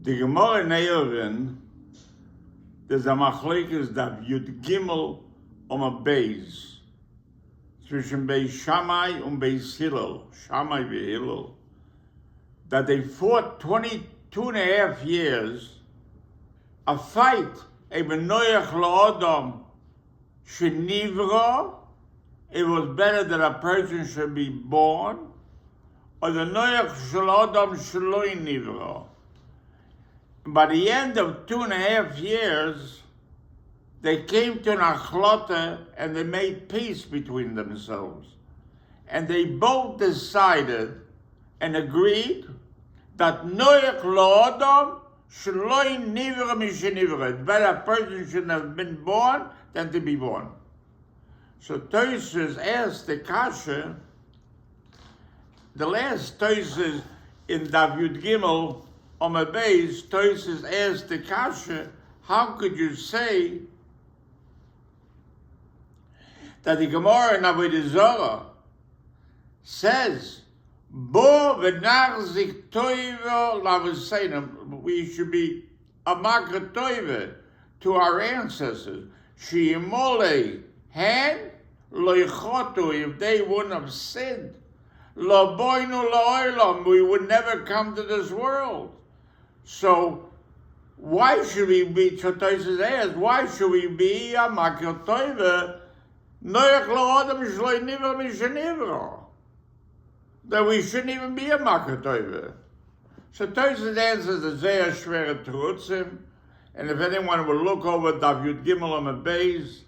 The Gemara in Eruvin, there's a machlokes that Yud Gimel a Beis, zwischen Beis Shammai and Beis Hillel, Shammai and Hillel, that they fought 22 and a half years, a fight, a benoyach la'odam shenivra, it was better that a person should be born, or the noyach shel adam sheloi nivra. By the end of 2.5 years, they came to an achlota and they made peace between themselves. And they both decided and agreed that noyach la'odam sheloi nivra mishenivra. Better a person shouldn't have been born than to be born. So Tosfos asked the kasha, the last Tosfos in Daf Yud Gimel on a base, Tosfos asked the kasha, how could you say that the Gemara in Avodah Zarah says, Bo v'nachzik toivo l'avoseinim, we should be a makar toive to our ancestors. She'imole hand loichotu, if they wouldn't have sinned, lo boinu la'olam, we would never come to this world. So why should we be, Tosfos asked, why should we be a makar toive noyach la'odam shloi nivra mishenivra? That we shouldn't even be a makar toive. So Tosfos answers the Zeya Shvera Terutzim, and if anyone will look over Daf Yud Gimel on the base,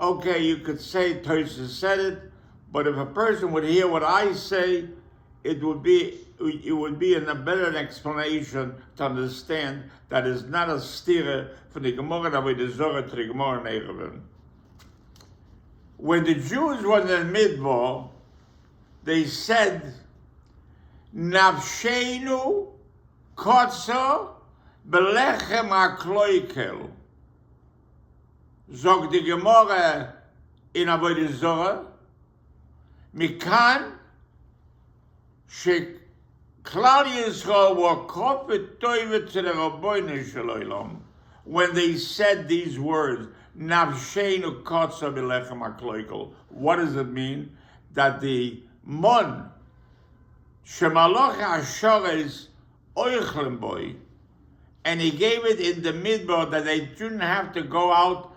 okay, you could say Tosfos said it, but if a person would hear what I say, it would be a better explanation to understand that it's not a stira from the Gemara that we deserve to the Gemara in Eruvin. When the Jews were in the Midbar, they said, Nafshenu kotza belechem hakloikel. Zog the Gemara in Avodah Zarah, Mikan sheklal Yisrael were kofet toivet to the Rabbeinu Shalom when they said these words, Nafshenu kotza belechem hakloikel. What does it mean? That the mon shemaloch hashores oichlem boy, and he gave it in the midbar that they shouldn't have to go out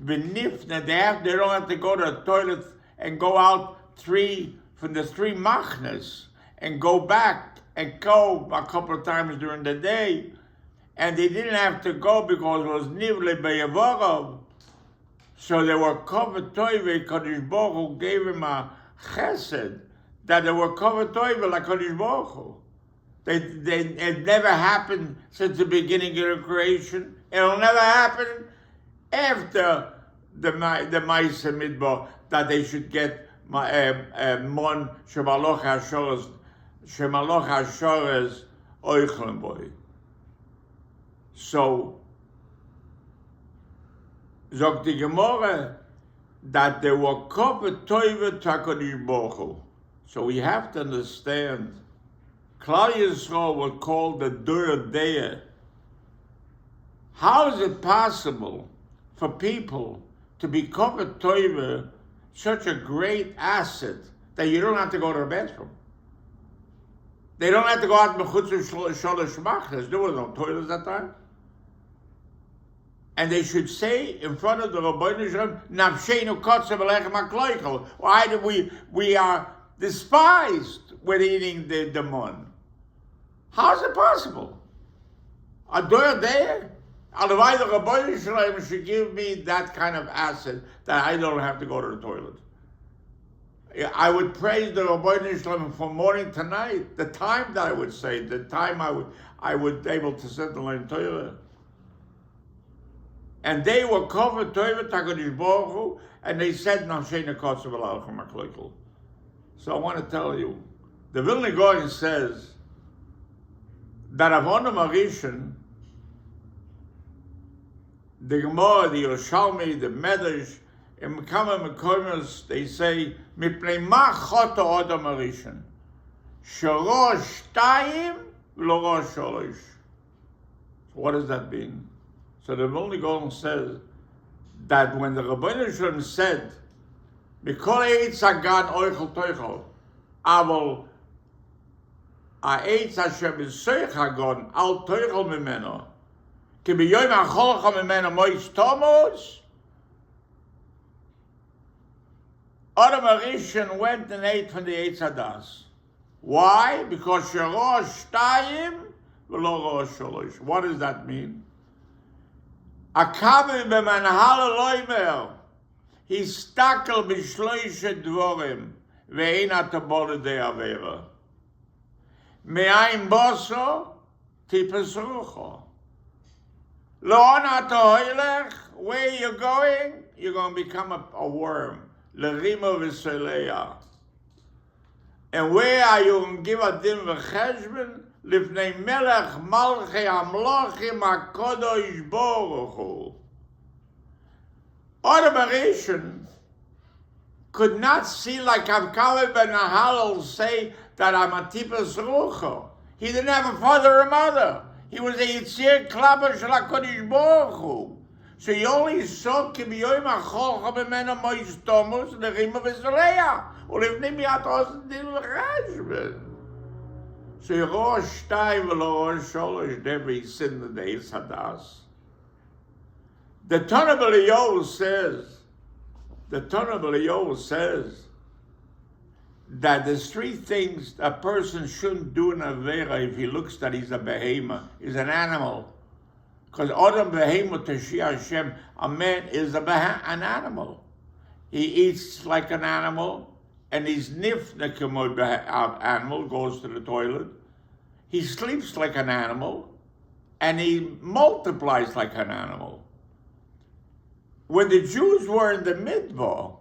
benifna. They don't have to go to the toilet and go out from the three machnas and go back and go a couple of times during the day, and they didn't have to go because it was nivle beyavorav. So they were covered toive. Kadosh Baruch Hu gave him a chesed that they were covered toive like Kadosh Baruch Hu. It never happened since the beginning of the creation. It'll never happen after the Ma'aseh Midbar that they should get mon shemaloch hashores oichlem boy. So zog the Gemara that they were covered toive to HaKadosh Baruch Hu. So we have to understand, Klal Yisrael was called the Dur Deah. How is it possible for people to be covered toive, such a great asset, that you don't have to go to the bathroom? They don't have to go out mechutz sholosh machnas. There was no toilets at that time. And they should say in front of the Rabbeinu Shalom, Nafshenu kotza belechem hakloikel. Why do we are despised with eating the mon? How is it possible? A door there? Otherwise, the Rabbeinu Shalom should give me that kind of asset that I don't have to go to the toilet. I would praise the Rabbeinu Shalom from morning to night. The time that I would say, the time I would be able to sit and learn Torah. And they were covered Torah HaKadosh Baruch Hu, and they said, Nafshenu kotza belechem hakloikel. So I want to tell you, the Vilna Gaon says that Avonam Arishan, the Gemara, the Yerushalmi, the Medrash, in Mekama Mekomos, they say, Mipnei ma chata Adam Arishan, Shorosh Shtayim v'lo rosh sholosh. What does that mean? So the Vilna Gaon says that when the Rebbeinu Shalom said, Mikol eitz hagan oichel toichel, aval ha'etz asher b'soich hagan al toichel mimeno, ki b'yoyim acholcha mimeno mois tomos, Adam HaRishon went and ate from the Eitz Hadas. Why? Because Shorosh Shtayim v'lo rosh sholosh. What does that mean? Akavi b'manhal loimer. Histakel b'shloishe dvorim ve'ein atabol de avera. Me'ayin boso tipes rucho. Lo ana toilech. Where you're going? You're going to become a worm. L'rimo v'seleya. And where are you going to give a din v'cheshbon? Lifnei melech malchei amlochim HaKadosh Baruch Hu. Adam HaRishon could not see like Avkaveh ben Nahal say that I'm a tipus rucho. He didn't have a father or mother. He was a Yitzir Klaba Shel HaKadosh Baruch Hu. So he only saw Kibiyoim Acholcha B'mena Mois Tomus L'rima V'Zaleya U'Livnei Miat Osen Din V'Cheshbon. So Rosh Shtayim v'lo rosh sholosh never he sinned in the Eitz Hadas. The Tanna B'Eliyahu says that there's three things a person shouldn't do in Avera if he looks that he's a behemoth, he's an animal. Because Adam behemoth Tashi Hashem, a man is an animal. He eats like an animal, and he's nifna k'mod animal, goes to the toilet. He sleeps like an animal, and he multiplies like an animal. When the Jews were in the Midbar,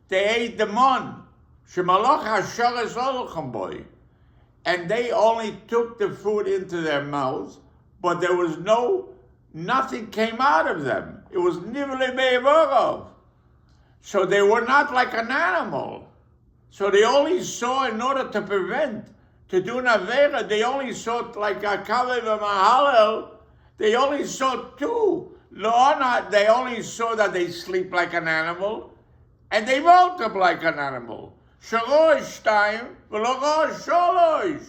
they ate the mon. Shemalach hashares olchem boy. And they only took the food into their mouths, but there was nothing came out of them. It was nivle be'evorov. So they were not like an animal. So they only saw, in order to prevent, to do an avera, they only saw like a kaveh v'mahalel, they only saw two. Lo'ana, they only saw that they sleep like an animal, and they multiply like an animal. Shorosh Shtayim v'lo rosh sholosh.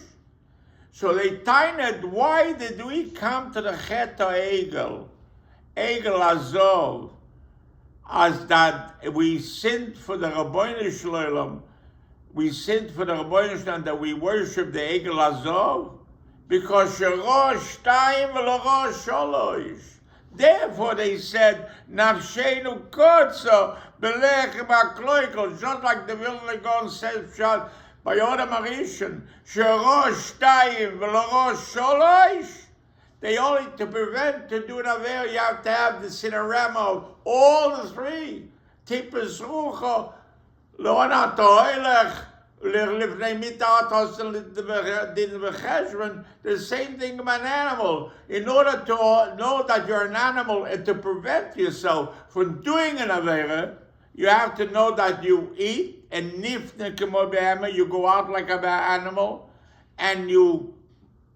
So they tined, why did we come to the Chet HaEgel, Egel Azov, as that we sinned for the Rabbeinu Shalom, that we worship the Egel Azov? Because Shorosh Shtayim v'lo rosh sholosh. Therefore they said, Nafshenu kotzo belechem hakloikel, just like the Vilna Gaon says by Adam HaRishon, Shorosh Shtayim v'lo rosh sholosh. They only, to prevent, to do an aver, you have to have the sinarama of all the three. Tipus rucho, lo ana toilech, lifnei mitat osel din v'cheshbon. The same thing about an animal. In order to know that you're an animal and to prevent yourself from doing an avera, you have to know that you eat and nifne k'mo be'ema, you go out like an animal, and you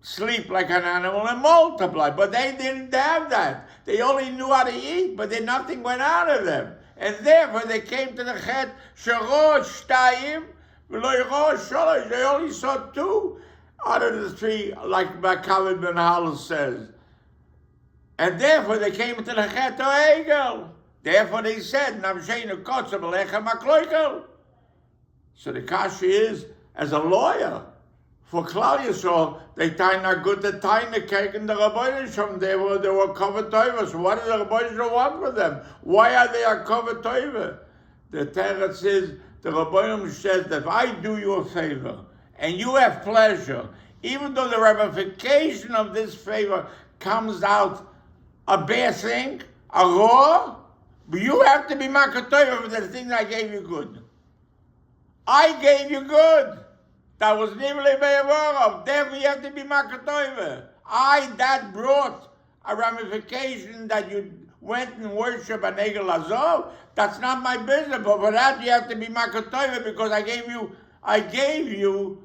sleep like an animal and multiply. But they didn't have that. They only knew how to eat, but then nothing went out of them. And therefore they came to the Chet, Shorosh Shtayim v'lo rosh sholosh. They only saw two out of the three, like Kaveh ben Nahal says. And therefore they came to the Chet HaEgel. Therefore they said, Navsheinu kotza belechem hakloikel. So the kasha is, as a lawyer, for Klal Yisrael, they tie not good to tie the cake in the Rabbeinu Shalom. They were covered toiva. So what does the Rabbeinu Shalom want for them? Why are they a covered toiva? The Teretz says, the Rabbeinu says that if I do you a favor and you have pleasure, even though the ramification of this favor comes out a bad thing, a raw, but you have to be makatoiva for the thing I gave you good. I gave you good. That was nivle be'evorov. Therefore, you have to be makatoiva. That brought a ramification that you went and worship an Egel Azov. That's not my business. But for that, you have to be makatoiva because I gave you I gave you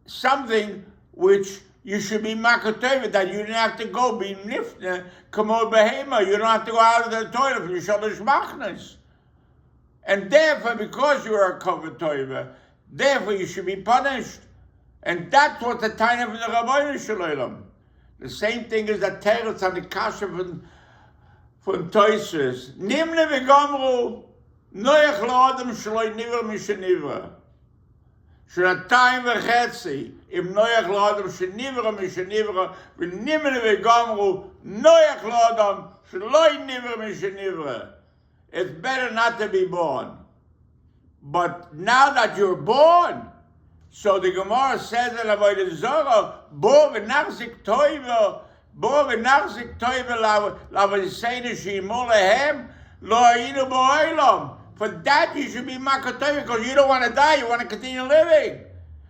something which you should be makateva, that you didn't have to go be nifne, kamo behema. You don't have to go out of the toilet for your shalosh machnas. And therefore, because you are a kovetova, therefore you should be punished. And that's what the time of the Rabbeinu Shalom. The same thing is that teretz on the kasha von Toises. Nimle v'gamru noyach la'adam shloi nivra mishenivra. Shnatayim v'chetzi im noyach la'adam shenivra mishenivra v'nimle v'gamru noyach la'adam shloi nivra mishenivra. It's better not to be born. But now that you're born, so the Gemara says in Avodah Zarah, bo v'nachzik toiva, bo v'nachzik toiva l'avosseinu she'imo lehem, lo hayinu bo'olam. For that you should be makatoiva, because you don't want to die, you want to continue living.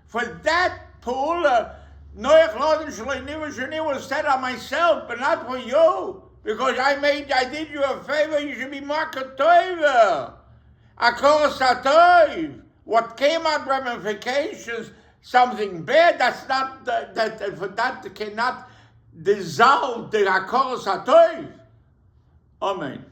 For that pula, noach lodin shaloi nivu shani was said on myself, but not for you. Because I did you a favor, you should be makatoiva. Akol satoiv. What came out ramifications, something bad, that's not, that cannot dissolve the Hakol Satoiv. Amen.